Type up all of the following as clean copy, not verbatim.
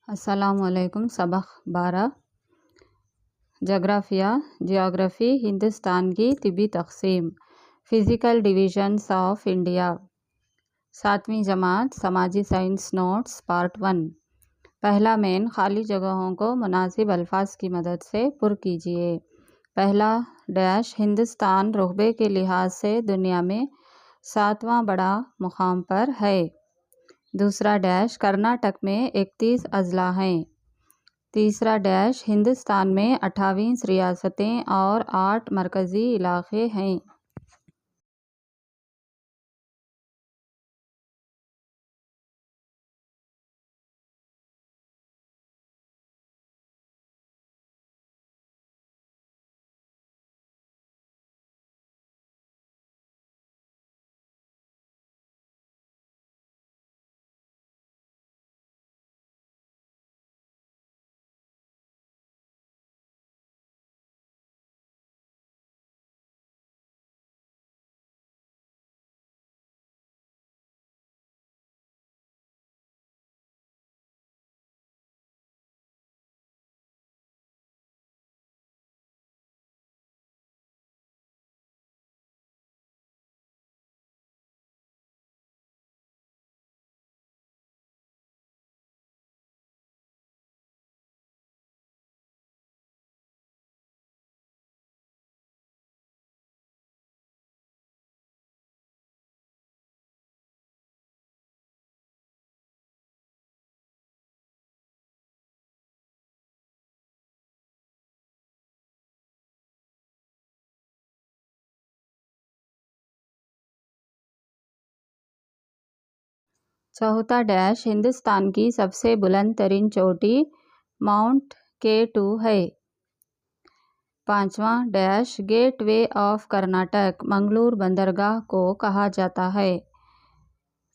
अस्सलामुअलैकुम। सबक 12 जोग्राफिया जियोग्राफ़ी हिंदुस्तान की तिबी तक़सीम फ़िज़िकल डिवीज़न्स ऑफ इंडिया 7वीं जमात समाजी साइंस नोट्स पार्ट 1। पहला मेन खाली जगहों को मुनासिब अल्फाज की मदद से पुर कीजिए। पहला डैश हिंदुस्तान रुतबे के लिहाज से दुनिया में 7वां बड़ा मुकाम पर है। दूसरा डैश कर्नाटक में 31 अज़ला हैं। तीसरा डैश हिंदुस्तान में 28 रियासतें और 8 मरकज़ी इलाक़े हैं। चौथा डैश हिंदुस्तान की सबसे बुलंद तरीन चोटी माउंट K2 है। पाँचवां dash gateway of Karnataka Mangaluru बंदरगाह को कहा जाता है।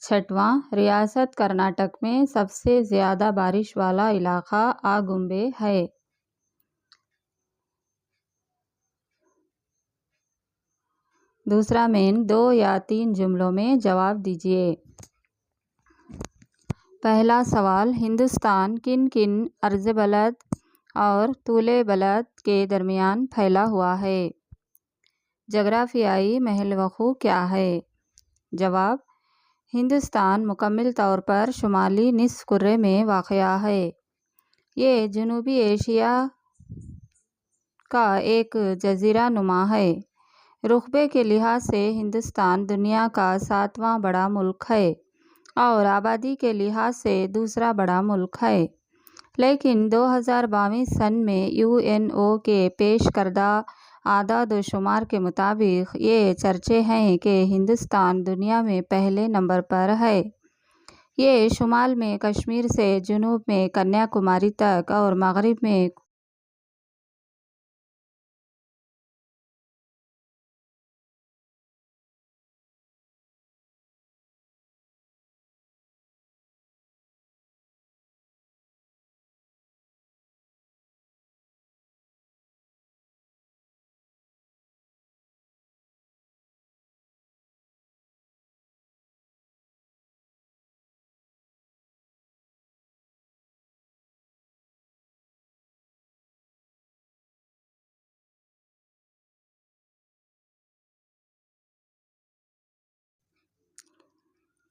छठवां रियासत कर्नाटक में सबसे ज़्यादा बारिश वाला इलाक़ा आगुम्बे है। दूसरा मेन 2 या 3 जुमलों में जवाब दीजिए। पहला सवाल हिंदुस्तान किन किन अर्ज़ बलद और तूले बलद के दरमियान फैला हुआ है? जोग्राफियाई महल वक़ू क्या है? जवाब हिंदुस्तान मुकम्मल तौर पर शुमाली निस्फ़ कुर्रे में वाक़या है। ये जनूबी एशिया का एक जज़ीरा नुमा है। रुतबे के लिहाज से हिंदुस्तान दुनिया का 7वां बड़ा मुल्क है और आबादी के लिहाज से दूसरा बड़ा मुल्क है। लेकिन 2022 सन में UNO के पेश करदा आदाद-ओ-शुमार के मुताबिक ये चर्चे हैं कि हिंदुस्तान दुनिया में पहले नंबर पर है। ये शुमाल में कश्मीर से जनूब में कन्याकुमारी तक और मगरिब में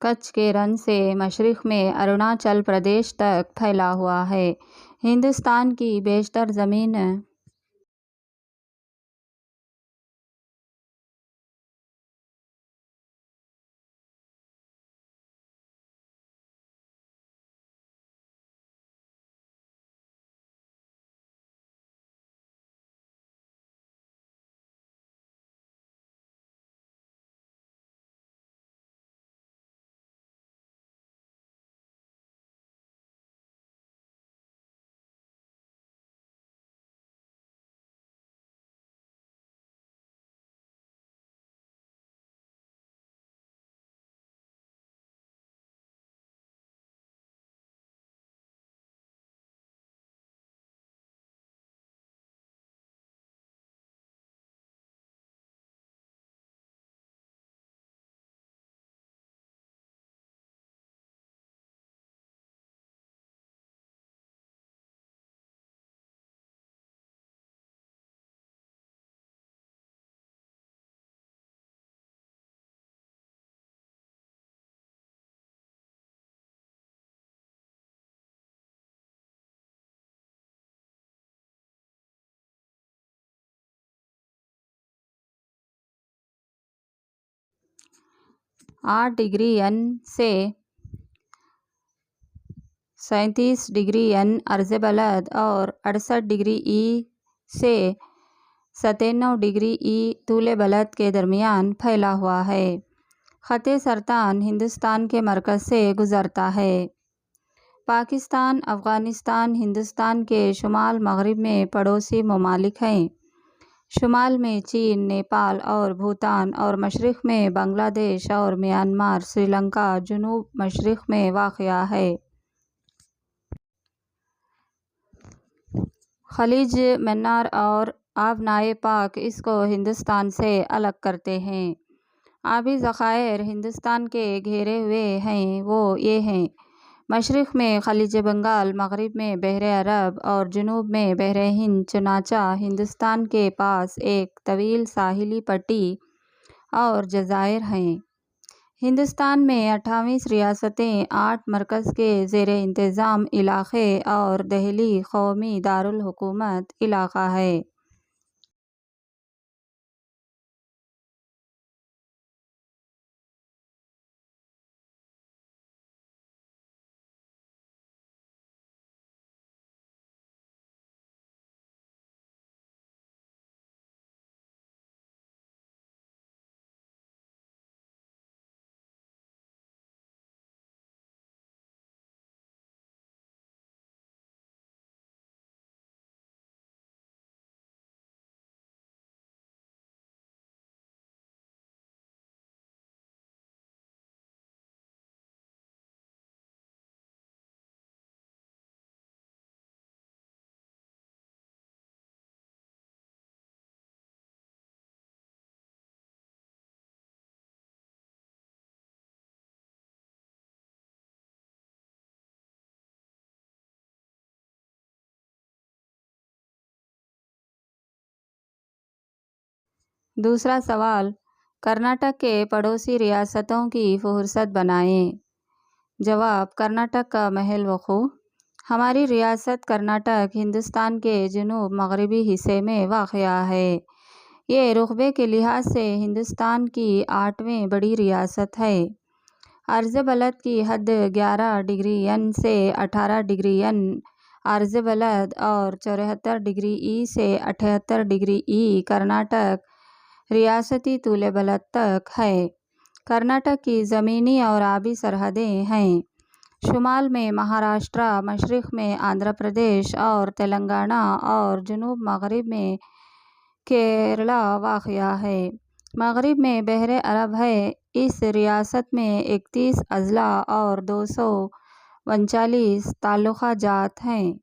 कच्छ के रन से मशरिक़ में अरुणाचल प्रदेश तक फैला हुआ है। हिंदुस्तान की बेशतर ज़मीन 8 डिग्री N से 37 डिग्री N अर्ज़ बलद और 68 डिग्री E से 97 डिग्री E तूल बलद के दरमियान फैला हुआ है। ख़त्े सरतान हिंदुस्तान के मरकज़ से गुज़रता है। पाकिस्तान, अफ़गानिस्तान हिंदुस्तान के शुमाल मग़रिब में पड़ोसी ममालिक हैं। शुमाल में चीन, नेपाल और भूटान और मशरिक़ में बांग्लादेश और म्यांमार, श्रीलंका जुनूब मशरिक़ में वाक़या है। खलीज मन्नार और आबनाए पाक इसको हिंदुस्तान से अलग करते हैं। आबी ज़ख़ायर हिंदुस्तान के घेरे हुए हैं वो ये हैं: मशरिक़ में खलीज बंगाल, मग़रिब में बहरे अरब और जुनूब में बहरे हिंद। चुनांचा हिंदुस्तान के पास एक तवील साहिली पट्टी और जज़ायर हैं। हिंदुस्तान में 28 रियासतें, 8 मरकज़ के ज़ेर इंतज़ाम इलाक़े और दहली क़ौमी दारुल हुकूमत इलाक़ा है। दूसरा सवाल, कर्नाटक के पड़ोसी रियासतों की फ़हरिस्त बनाएँ। जवाब: कर्नाटक का महल वक़ूफ़। हमारी रियासत कर्नाटक हिंदुस्तान के जुनूब मग़रिबी हिस्से में वाक़या है। ये रुक़बे के लिहाज से हिंदुस्तान की 8वीं बड़ी रियासत है। अर्ज़ बलद की हद 11 डिग्री N से 18 डिग्री N अर्ज़ बलद और 74 डिग्री E से 78 डिग्री E कर्नाटक रियासती तूल बलद तक है। कर्नाटक की ज़मीनी और आबी सरहदें हैं: शुमाल में महाराष्ट्र, मशरिक़ में आंध्र प्रदेश और तेलंगाना और जुनूब मग़रिब में केरला वाक़या है। मग़रिब में बहरे अरब है। इस रियासत में 31 अज़ला और 239 तालुक़ा जात हैं।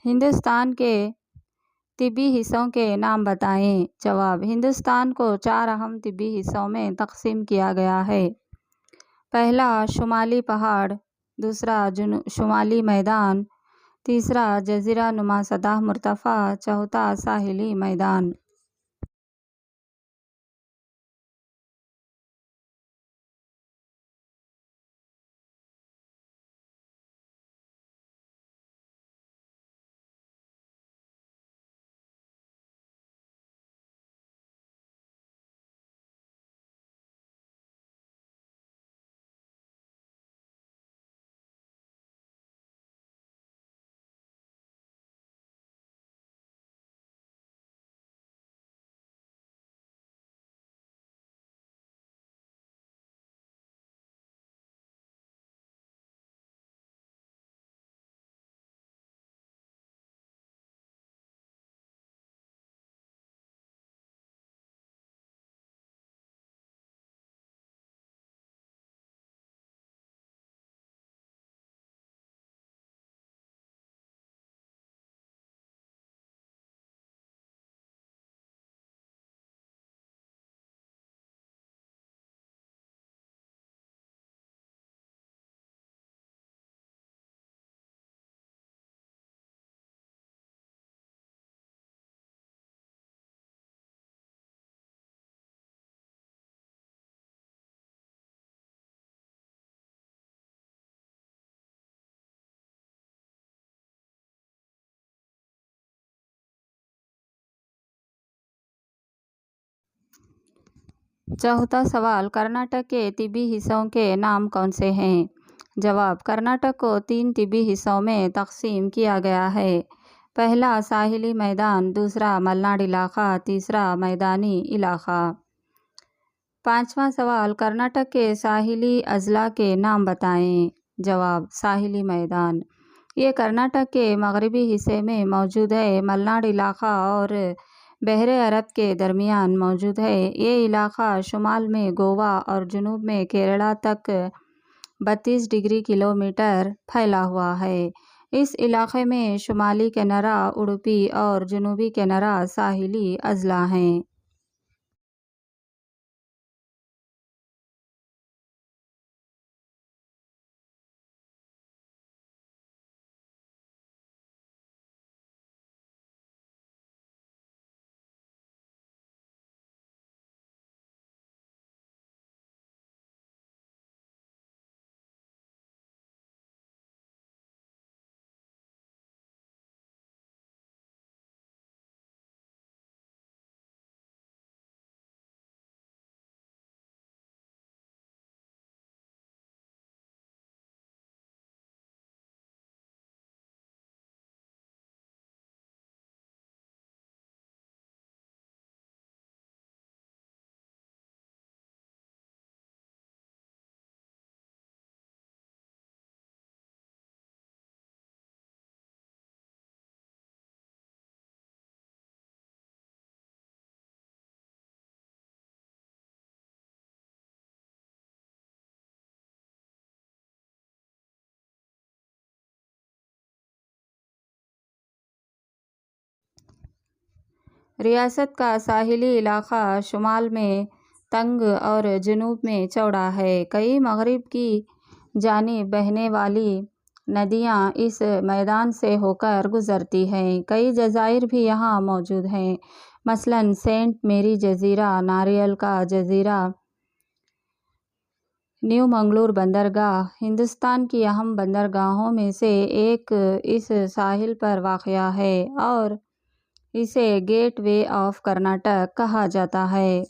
हिंदुस्तान के तिब्बी हिस्सों के नाम बताएँ। जवाब: हिंदुस्तान को 4 अहम तिब्बी हिस्सों में तक़सीम किया गया है। पहला शुमाली पहाड़, दूसरा शुमाली मैदान, तीसरा जज़ीरा नुमा सतह मुर्तफ़ा, चौथा साहिली मैदान। चौथा सवाल, कर्नाटक के तिब्बी हिस्सों के नाम कौन से हैं? जवाब, कर्नाटक को 3 तिब्बी हिस्सों में तकसीम किया गया है। पहला साहिली मैदान, दूसरा मलनाड इलाका, तीसरा मैदानी इलाका। पांचवा सवाल, कर्नाटक के साहिली अजला के नाम बताएं। जवाब, साहिली मैदान। ये कर्नाटक के मगरबी हिस्से में मौजूद है। मलनाड इलाका और बहरे अरब के दरमियान मौजूद है। ये इलाका शुमाल में गोवा और जुनूब में केरला तक 32 डिग्री किलोमीटर फैला हुआ है। इस इलाके में शुमाली किनारा उडुपी और जुनूबी किनारा साहिली अजला हैं। रियासत का साहिली इलाका शुमाल में तंग और जुनूब में चौड़ा है। कई मगरिब की जानिब बहने वाली नदियाँ इस मैदान से होकर गुजरती हैं। कई जज़ाइर भी यहाँ मौजूद हैं, मसलन सेंट मेरी जज़ीरा, नारियल का जज़ीरा, न्यू मंगलूर बंदरगाह। हिंदुस्तान की अहम बंदरगाहों में से एक इस साहिल पर वाक़या है और इसे गेट वे ऑफ कर्नाटक कहा जाता है।